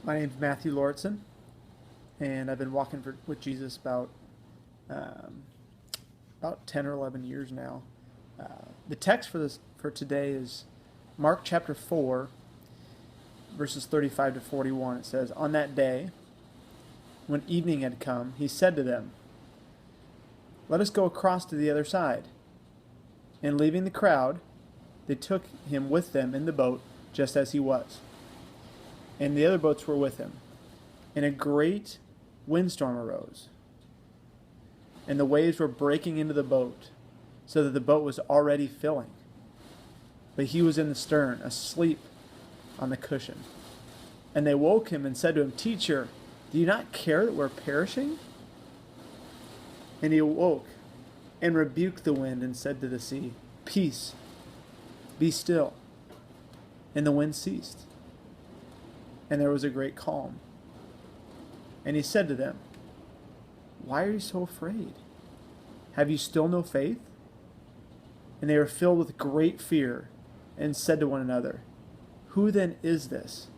My name's Matthew Lauritsen, and I've been walking with Jesus um, about 10 or 11 years now. The text for today is Mark chapter 4, verses 35 to 41. It says, "On that day, when evening had come, he said to them, 'Let us go across to the other side.' And leaving the crowd, they took him with them in the boat, just as he was. And the other boats were with him. And a great windstorm arose, and the waves were breaking into the boat, so that the boat was already filling. But he was in the stern, asleep on the cushion. And they woke him and said to him, 'Teacher, do you not care that we're perishing?' And he awoke and rebuked the wind and said to the sea, 'Peace, be still.' And the wind ceased, and there was a great calm. And he said to them, 'Why are you so afraid? Have you still no faith?' And they were filled with great fear and said to one another, 'Who then is this,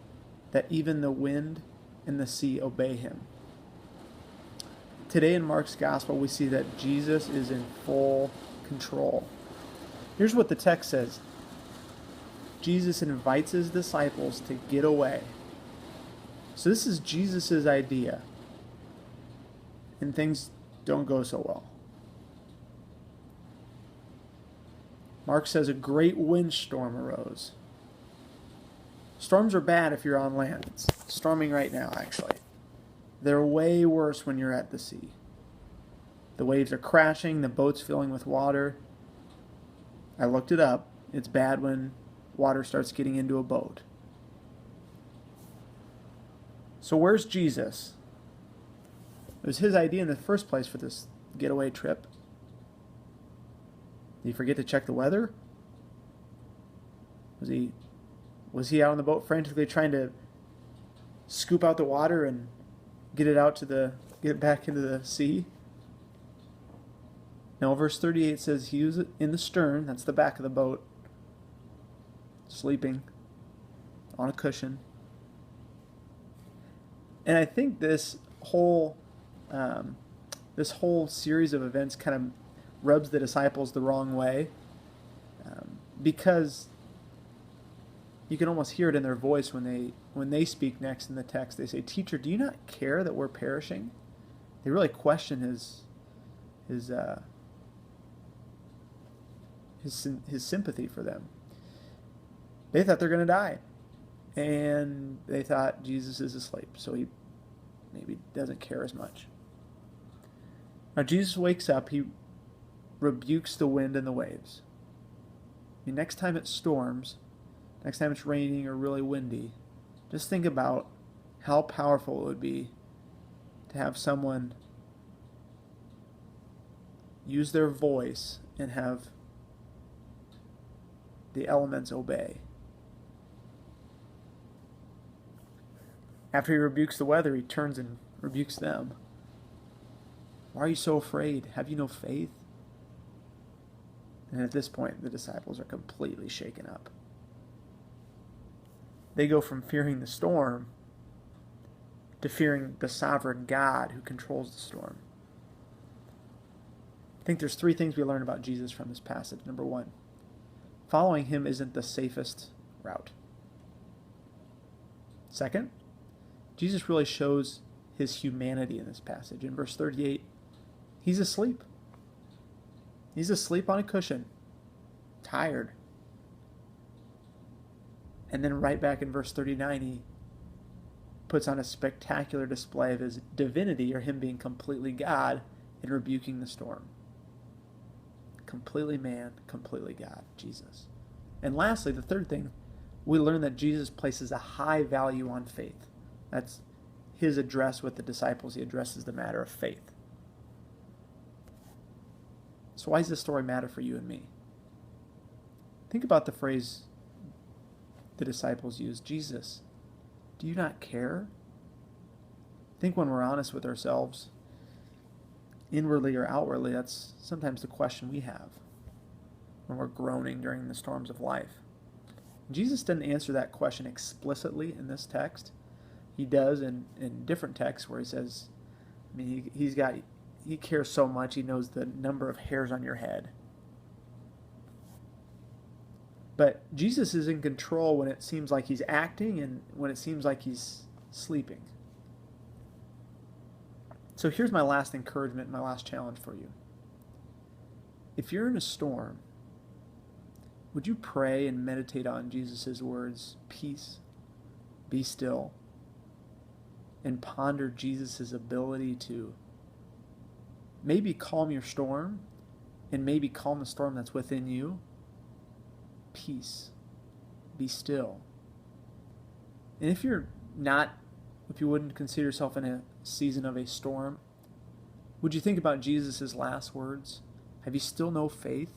that even the wind and the sea obey him?'" Today in Mark's gospel, we see that Jesus is in full control. Here's what the text says. Jesus invites his disciples to get away. So this is Jesus' idea, and things don't go so well. Mark says a great windstorm arose. Storms are bad if you're on land. It's storming right now, actually. They're way worse when you're at the sea. The waves are crashing, the boat's filling with water. I looked it up. It's bad when water starts getting into a boat. So where's Jesus? It was his idea in the first place for this getaway trip. Did he forget to check the weather? Was he out on the boat frantically trying to scoop out the water and get it back into the sea? No, verse 38 says he was in the stern, that's the back of the boat, sleeping on a cushion. And I think this whole series of events kind of rubs the disciples the wrong way, because you can almost hear it in their voice when they speak next in the text. They say, "Teacher, do you not care that we're perishing?" They really question his sympathy for them. They thought they're going to die, and they thought Jesus is asleep, so he maybe doesn't care as much. Now Jesus wakes up, he rebukes the wind and the waves. I mean, next time it storms, next time it's raining or really windy, just think about how powerful it would be to have someone use their voice and have the elements obey. After he rebukes the weather, he turns and rebukes them. "Why are you so afraid? Have you no faith?" And at this point, the disciples are completely shaken up. They go from fearing the storm to fearing the sovereign God who controls the storm. I think there's three things we learn about Jesus from this passage. Number one, following him isn't the safest route. Second, Jesus really shows his humanity in this passage. In verse 38, he's asleep. He's asleep on a cushion, tired. And then right back in verse 39, he puts on a spectacular display of his divinity, or him being completely God, in rebuking the storm. Completely man, completely God, Jesus. And lastly, the third thing, we learn that Jesus places a high value on faith. That's his address with the disciples. He addresses the matter of faith. So why does this story matter for you and me? Think about the phrase the disciples used. "Jesus, do you not care?" I think when we're honest with ourselves, inwardly or outwardly, that's sometimes the question we have when we're groaning during the storms of life. Jesus didn't answer that question explicitly in this text. He does in different texts where he says, I mean, he cares so much, he knows the number of hairs on your head. But Jesus is in control when it seems like he's acting and when it seems like he's sleeping. So here's my last encouragement, my last challenge for you. If you're in a storm, would you pray and meditate on Jesus' words, peace, be still, and ponder Jesus' ability to maybe calm your storm and maybe calm the storm that's within you? Peace, be still. And if you wouldn't consider yourself in a season of a storm, would you think about Jesus' last words? Have you still no faith?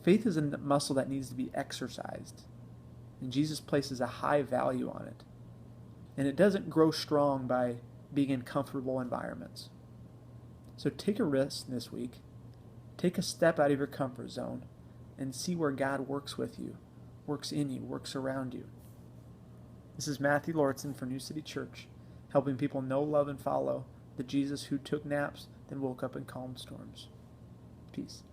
Faith is a muscle that needs to be exercised, and Jesus places a high value on it. And it doesn't grow strong by being in comfortable environments. So take a risk this week. Take a step out of your comfort zone and see where God works with you, works in you, works around you. This is Matthew Lauritsen for New City Church, helping people know, love, and follow the Jesus who took naps, then woke up in calm storms. Peace.